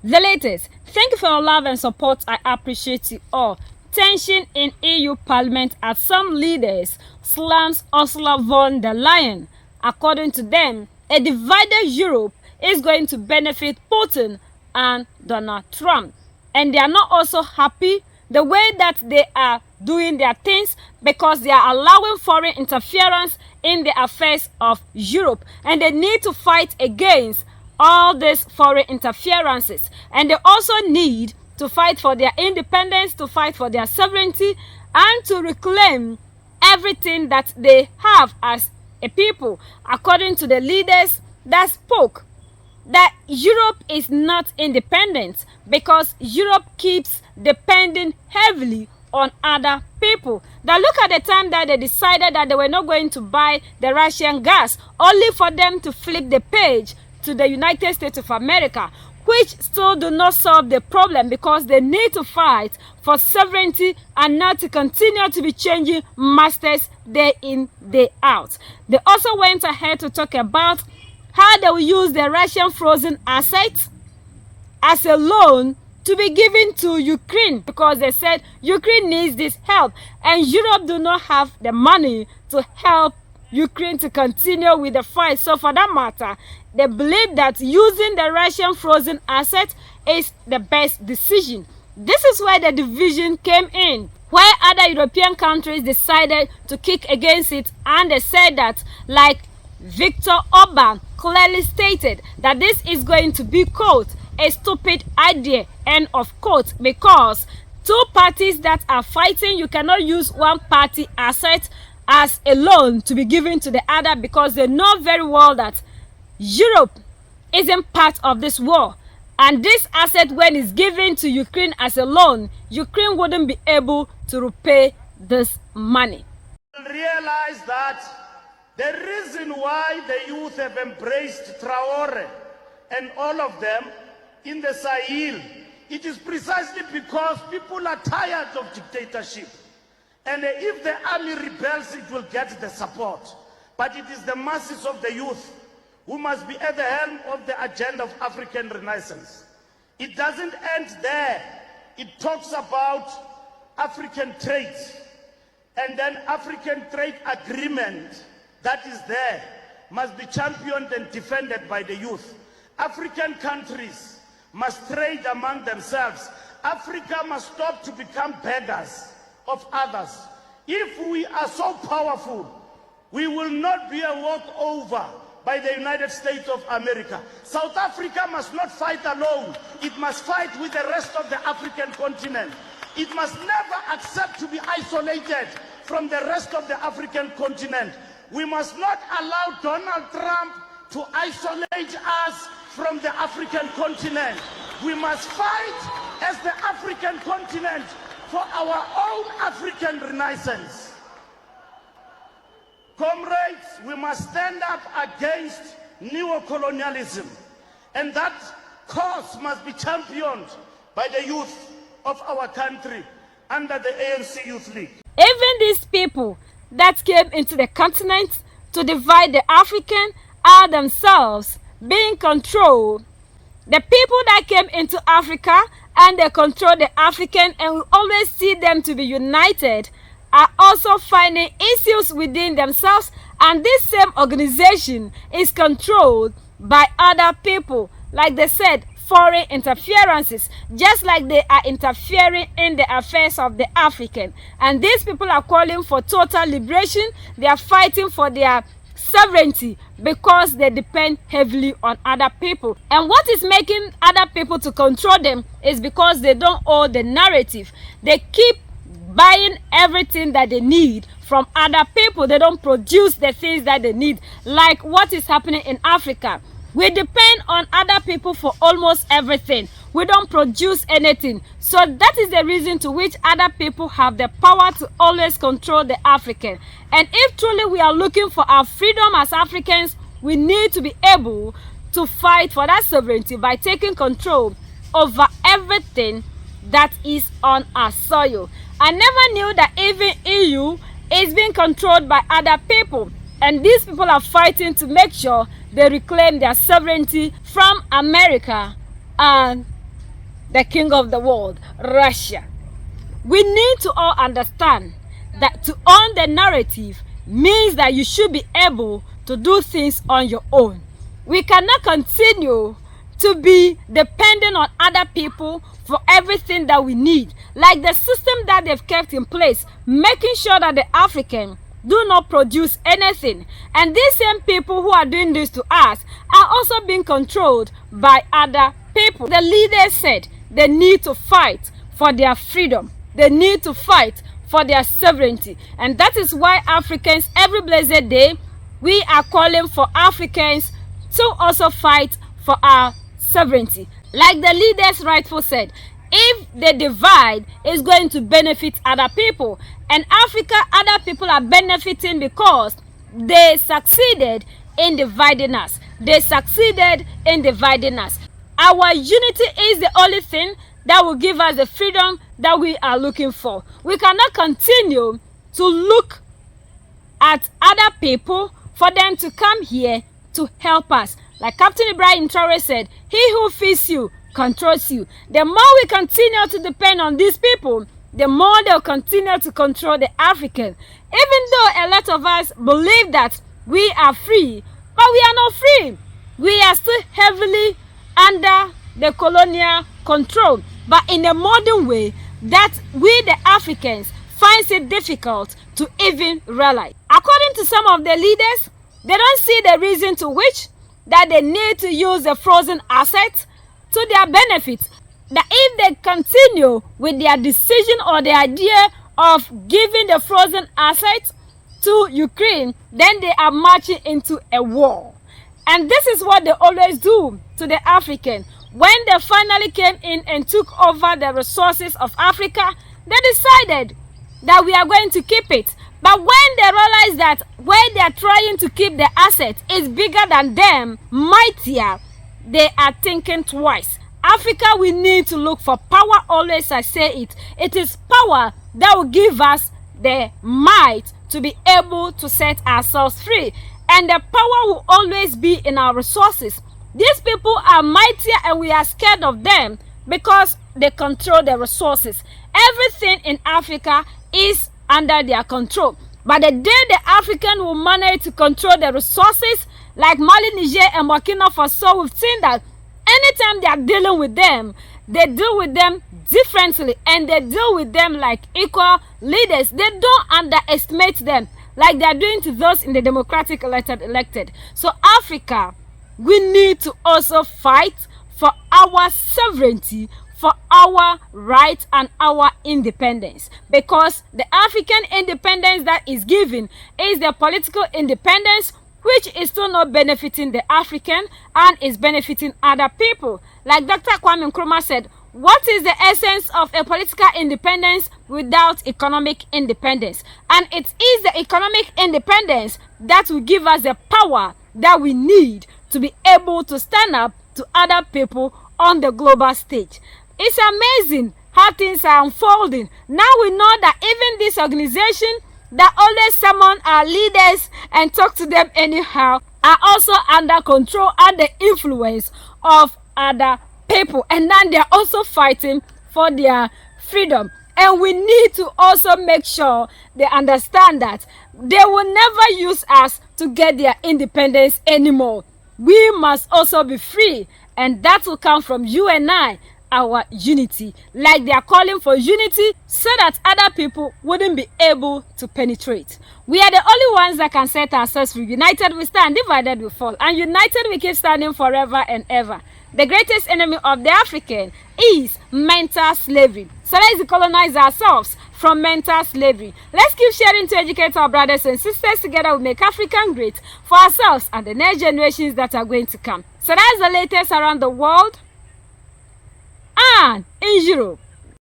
The latest. Thank you for your love and support. I appreciate you all. Tension in EU Parliament as some leaders slams Ursula von der Leyen. According to them, a divided Europe is going to benefit Putin and Donald Trump. And they are not also happy the way that they are doing their things because they are allowing foreign interference in the affairs of Europe. And they need to fight against all these foreign interferences, and they also need to fight for their independence, to fight for their sovereignty, and to reclaim everything that they have as a people. According to the leaders that spoke, that Europe is not independent because Europe keeps depending heavily on other people. Now look at the time that they decided that they were not going to buy the Russian gas, only for them to flip the page to the United States of America, which still do not solve the problem because they need to fight for sovereignty and not to continue to be changing masters day in, day out. They also went ahead to talk about how they will use the Russian frozen assets as a loan to be given to Ukraine because they said Ukraine needs this help and Europe do not have the money to help Ukraine to continue with the fight. So for that matter, they believe that using the Russian frozen asset is the best decision. This is where the division came in, where other European countries decided to kick against it, and they said that, like Viktor Orban clearly stated, that this is going to be, quote, a stupid idea, end of quote, because two parties that are fighting, you cannot use one party asset as a loan to be given to the other because they know very well that Europe isn't part of this war. And this asset, when it's given to Ukraine as a loan, Ukraine wouldn't be able to repay this money. Realize that the reason why the youth have embraced Traoré and all of them in the Sahel, it is precisely because people are tired of dictatorship. And if the army rebels, it will get the support. But it is the masses of the youth who must be at the helm of the agenda of African Renaissance. It doesn't end there. It talks about African trade, and then African trade agreement that is there must be championed and defended by the youth. African countries must trade among themselves. Africa must stop to become beggars of others. If we are so powerful, we will not be a walkover by the United States of America. South Africa must not fight alone. It must fight with the rest of the African continent. It must never accept to be isolated from the rest of the African continent. We must not allow Donald Trump to isolate us from the African continent. We must fight as the African continent for our own African Renaissance. Comrades, we must stand up against neocolonialism, and that cause must be championed by the youth of our country under the ANC Youth League. Even these people that came into the continent to divide the African are themselves being controlled. The people that came into Africa and they control the African, and we always see them to be united, are also finding issues within themselves, and this same organization is controlled by other people. Like they said, foreign interferences, just like they are interfering in the affairs of the African. And these people are calling for total liberation. They are fighting for their sovereignty because they depend heavily on other people. And what is making other people to control them is because they don't own the narrative. They keep buying everything that they need from other people. They don't produce the things that they need, like what is happening in Africa. We depend on other people for almost everything. We don't produce anything. So that is the reason to which other people have the power to always control the African. And if truly we are looking for our freedom as Africans, we need to be able to fight for that sovereignty by taking control over everything that is on our soil. I never knew that even EU is being controlled by other people. And these people are fighting to make sure they reclaim their sovereignty from America and the king of the world, Russia. We need to all understand that to own the narrative means that you should be able to do things on your own. We cannot continue to be dependent on other people for everything that we need, like the system that they've kept in place, making sure that the African do not produce anything. And these same people who are doing this to us are also being controlled by other people. The leaders said they need to fight for their freedom. They need to fight for their sovereignty. And that is why Africans, every blessed day, we are calling for Africans to also fight for our sovereignty. Like the leaders rightfully said, if they divide, it's going to benefit other people. And Africa, other people are benefiting because they succeeded in dividing us. They succeeded in dividing us. Our unity is the only thing that will give us the freedom that we are looking for. We cannot continue to look at other people for them to come here to help us. Like Captain Ibrahim Traoré said, he who feeds you controls you. The more we continue to depend on these people, the more they'll continue to control the African. Even though a lot of us believe that we are free, but we are not free. We are still heavily under the colonial control, but in a modern way that we the Africans finds it difficult to even realize. According to some of the leaders, they don't see the reason to which that they need to use the frozen assets to their benefit. That if they continue with their decision or the idea of giving the frozen assets to Ukraine, then they are marching into a war. And this is what they always do to the African. When they finally came in and took over the resources of Africa, they decided that we are going to keep it. But when they realize that where they are trying to keep the assets is bigger than them, mightier, they are thinking twice. Africa, we need to look for power. Always I say it. It is power that will give us the might to be able to set ourselves free. And the power will always be in our resources. These people are mightier and we are scared of them because they control the resources. Everything in Africa is under their control. But the day the African will manage to control the resources, like Mali, Niger, and Burkina Faso, we've seen that anytime they are dealing with them, they deal with them differently and they deal with them like equal leaders. They don't underestimate them like they are doing to those in the democratic elected. So Africa, we need to also fight for our sovereignty, for our rights and our independence, because the African independence that is given is the political independence which is still not benefiting the African and is benefiting other people. Like Dr. Kwame Nkrumah said, what is the essence of a political independence without economic independence? And it is the economic independence that will give us the power that we need to be able to stand up to other people on the global stage. It's amazing how things are unfolding. Now we know that even this organization that always summon our leaders and talk to them anyhow are also under control and the influence of other people. And now they are also fighting for their freedom. And we need to also make sure they understand that they will never use us to get their independence anymore. We must also be free, and that will come from you and I, our unity. Like they are calling for unity so that other people wouldn't be able to penetrate. We are the only ones that can set ourselves free. United we stand, divided we fall. And united we keep standing forever and ever. The greatest enemy of the African is mental slavery. So let's decolonize ourselves from mental slavery. Let's keep sharing to educate our brothers and sisters. Together we make African great for ourselves and the next generations that are going to come. So that's the latest around the world and in Europe.